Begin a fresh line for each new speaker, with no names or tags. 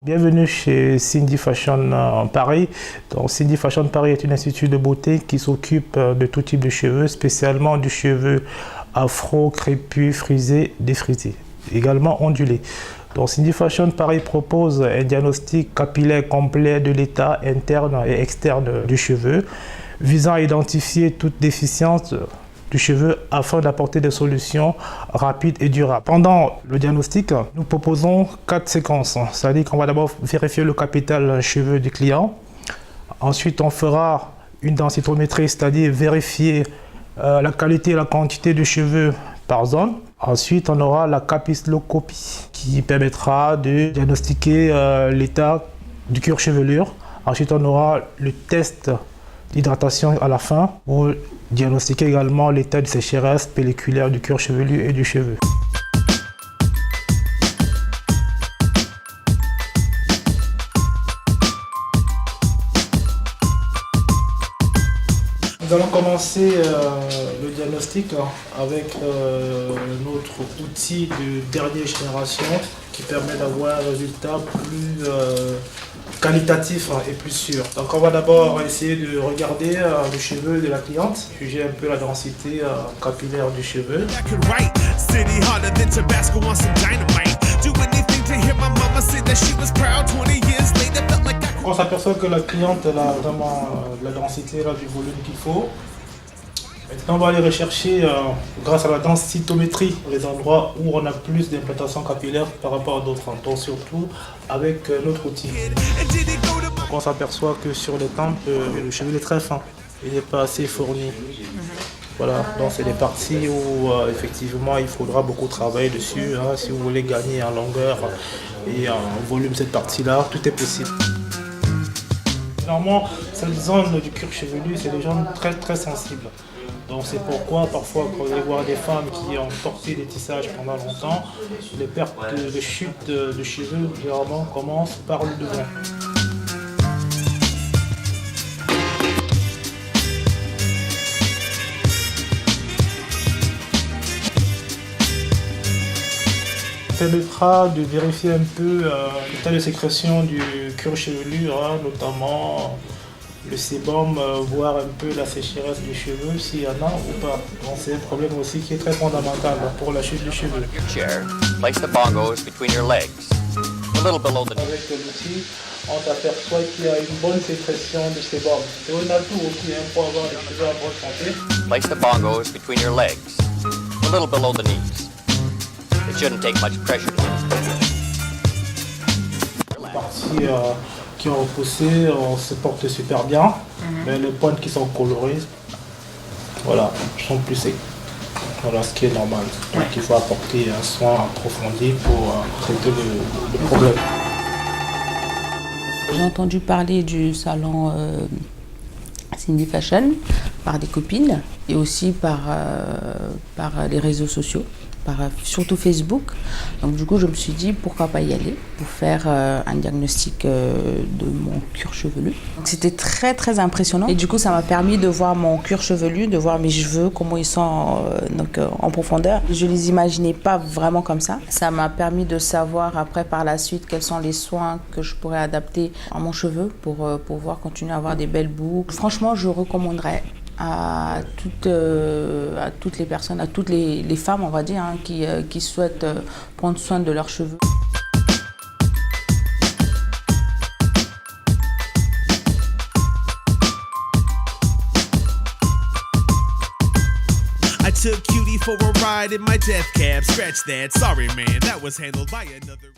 Bienvenue chez Cindy Fashion Paris. Donc, Cindy Fashion Paris est un institut de beauté qui s'occupe de tout type de cheveux, spécialement du cheveu afro, crépus, frisé, défrisé, également ondulé. Donc, Cindy Fashion Paris propose un diagnostic capillaire complet de l'état interne et externe du cheveu, visant à identifier toute déficience du cheveu afin d'apporter des solutions rapides et durables. Pendant le diagnostic, nous proposons 4 séquences. C'est-à-dire qu'on va d'abord vérifier le capital cheveux du client. Ensuite, on fera une densitométrie, c'est-à-dire vérifier la qualité et la quantité de cheveux par zone. Ensuite, on aura la capilloscopie qui permettra de diagnostiquer l'état du cuir chevelure. Ensuite, on aura le test d'hydratation à la fin pour diagnostiquer également l'état de sécheresse pelliculaire du cuir chevelu et du cheveu. Nous allons commencer le diagnostic avec notre outil de dernière génération qui permet d'avoir un résultat plus qualitatif et plus sûr. Donc on va d'abord essayer de regarder le cheveu de la cliente, juger un peu la densité capillaire du cheveu. On s'aperçoit que la cliente elle a vraiment la densité, elle a du volume qu'il faut. Maintenant, on va aller rechercher, grâce à la densitométrie, les endroits où on a plus d'implantation capillaire par rapport à d'autres, donc surtout avec notre outil. Donc, on s'aperçoit que sur les tempes, le cheveu est très fin, il n'est pas assez fourni. Voilà, donc c'est des parties où effectivement il faudra beaucoup travailler dessus. Si vous voulez gagner en longueur et en volume cette partie-là, tout est possible. Normalement, cette zone du cuir chevelu, c'est des zones très très sensibles. Donc c'est pourquoi parfois quand vous allez voir des femmes qui ont porté des tissages pendant longtemps, les pertes de chute de cheveux généralement commencent par le devant. Ça permettra de vérifier un peu l'état de sécrétion du cuir chevelu, notamment le sébum, voir un peu la sécheresse du cheveu, s'il y en a ou pas. Donc c'est un problème aussi qui est très fondamental pour la chute du cheveu. Avec l'outil, on s'aperçoit qu'il y a une bonne sécrétion de sébum. C'est un atout aussi pour avoir les cheveux en bonne santé.
Place the bongos between your legs, a little below the knees. It shouldn't take much pressure.
Les parties qui ont repoussé, on se porte super bien, mais les pointes qui sont colorées, voilà, sont plus secs. Voilà ce qui est normal. Donc il faut apporter un soin approfondi pour traiter le problème.
J'ai entendu parler du salon Cindy Fashion par des copines et aussi par les réseaux sociaux. Surtout Facebook. Donc du coup, je me suis dit pourquoi pas y aller pour faire un diagnostic de mon cuir chevelu. C'était très très impressionnant et du coup, ça m'a permis de voir mon cuir chevelu, de voir mes cheveux, comment ils sont en profondeur. Je les imaginais pas vraiment comme ça. Ça m'a permis de savoir après par la suite quels sont les soins que je pourrais adapter à mon cheveu pour pouvoir continuer à avoir des belles boucles. Franchement, je recommanderais à toutes les personnes, à toutes les femmes, on va dire, qui souhaitent prendre soin de leurs cheveux.
I took Cutie for a ride in my death cab. Scratch that, sorry man, that was handled by another.